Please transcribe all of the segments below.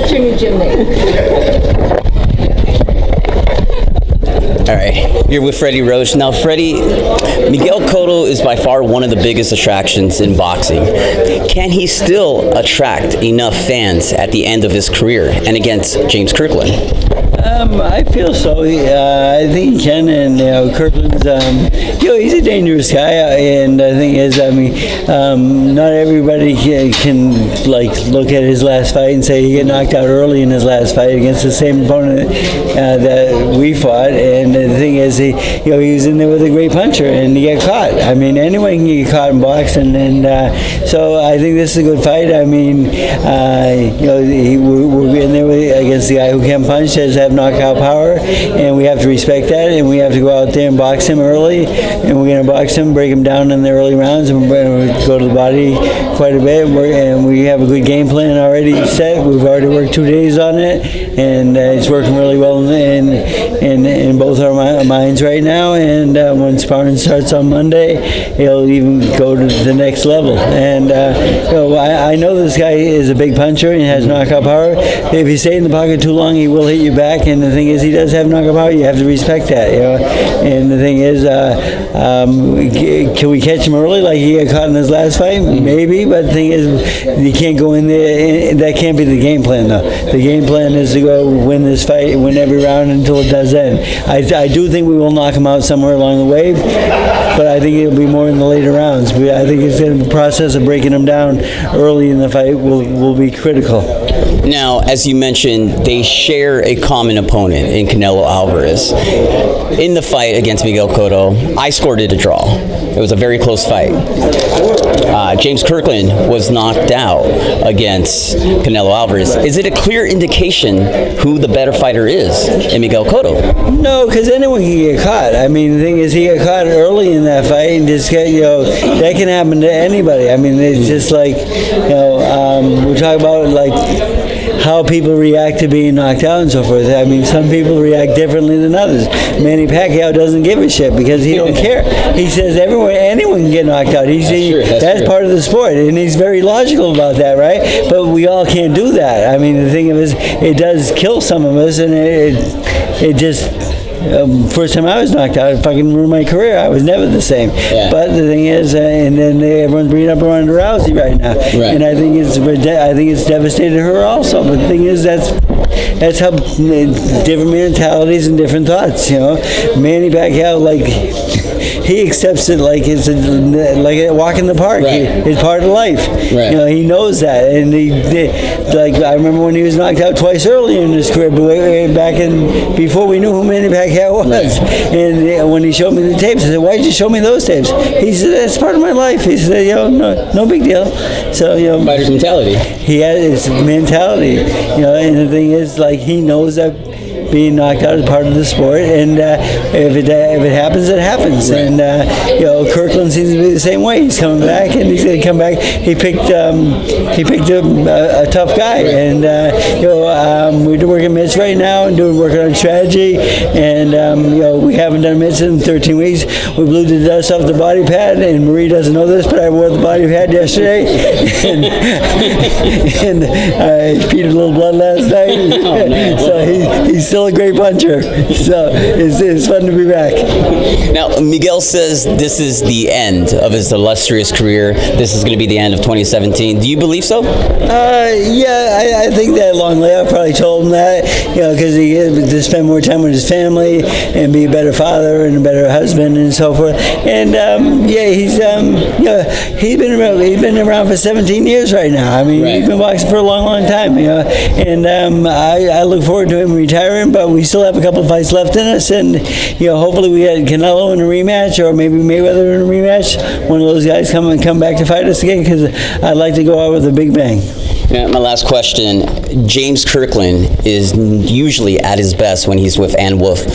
That's your new gym name. All right, you're with Freddie Roach. Now, Freddie, Miguel Cotto is by far one of the biggest attractions in boxing. Can he still attract enough fans at the end of his career and against James Kirkland? I feel so. I think he can, and Kirkland's, he's a dangerous guy, and the thing is, not everybody can look at his last fight and say he got knocked out early in his last fight against the same opponent that we fought, and the thing is, he was in there with a great puncher, and he got caught. Anyone can get caught in boxing, and so I think this is a good fight. We're in there against the guy who can punch, does have knockout power, and we have to respect that, and we have to go out there and box him early, and we're going to box him, break him down in the early rounds, and we're going to go to the body quite a bit, and we have a good game plan already set. We've already worked 2 days on it, and it's working really well in both our minds right now, and when sparring starts on Monday, he'll even go to the next level, and I know this guy is a big puncher and has knockout power. If you stay in the pocket too long, he will hit you back, and the thing is, he does have knockout power. You have to respect that, and the thing is, can we catch him early like he got caught in his last fight? Maybe, but the thing is, you can't go in there. That can't be the game plan, though. The game plan is to go win this fight, win every round until it does end. I do think we will knock him out somewhere along the way, but I think it'll be more in the later rounds. I think it's in the process of breaking him down early in the fight will be critical. Now, as you mentioned, they share a common opponent in Canelo Alvarez. In the fight against Miguel Cotto, I scored it a draw. It was a very close fight. James Kirkland was knocked out against Canelo Alvarez. Is it a clear indication who the better fighter is in Miguel Cotto? No, because anyone can get caught. The thing is, he got caught early in that fight, and just get, that can happen to anybody. It's just like, we're talking about how people react to being knocked out and so forth. Some people react differently than others. Manny Pacquiao doesn't give a shit because he don't care. He says anyone can get knocked out. That's part of the sport, and he's very logical about that, right? But we all can't do that. The thing is, it does kill some of us, and it just. First time I was knocked out, it fucking ruined my career. I was never the same. Yeah. But the thing is, and then everyone's bringing up Ronda Rousey right now, and I think it's devastated her also. But the thing is, that's how different mentalities and different thoughts. Manny Pacquiao, he accepts it like it's like a walk in the park. Right. It's part of life. Right. He knows that, and I remember when he was knocked out twice early in his career, back in before we knew who Manny Pacquiao was. Right. And when he showed me the tapes, I said, "Why'd you show me those tapes?" He said, "That's part of my life." He said, no big deal." So fighter's mentality. He has his mentality, and the thing is, he knows that being knocked out is part of the sport, and if it happens, it happens. Right. And Kirkland seems to be the same way. He's coming back, and he's going to come back. He picked a tough guy, and we're working mitts right now and working on strategy, and we haven't done mitts in 13 weeks. We blew the dust off the body pad, and Marie doesn't know this, but I wore the body pad yesterday, and I peed a little blood last night. Oh, no. So he's still a great puncher, so it's fun to be back. Now, Miguel says this is the end of his illustrious career. This is going to be the end of 2017. Do you believe so? Yeah, I think that long layoff probably told him that, because he had to spend more time with his family and be a better father and a better husband and so forth. And he's been around for 17 years right now. He's been boxing for a long time, and I look forward to him retiring. But we still have a couple of fights left in us, and hopefully we get Canelo in a rematch, or maybe Mayweather in a rematch. One of those guys come back to fight us again, because I'd like to go out with a big bang. Yeah, my last question. James Kirkland is usually at his best when he's with Ann Wolfe.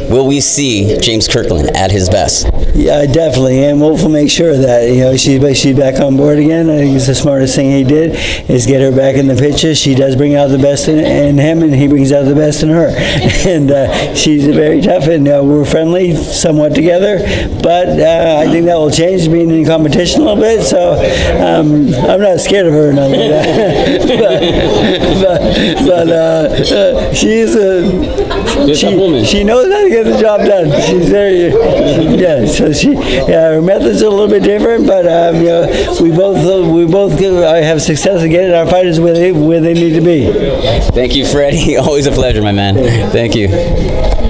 Will we see James Kirkland at his best? Yeah, definitely. And Wolfe will make sure that she's back on board again. I think it's the smartest thing he did is get her back in the picture. She does bring out the best in him, and he brings out the best in her. And she's very tough, and we're friendly somewhat together. But I think that will change, being in competition a little bit. So I'm not scared of her or nothing like that. she's tough woman. she knows how to get the job done. She's very so her methods are a little bit different, but we both have success in getting our fighters where they need to be. Thank you, Freddie. Always a pleasure, my man. Thank you.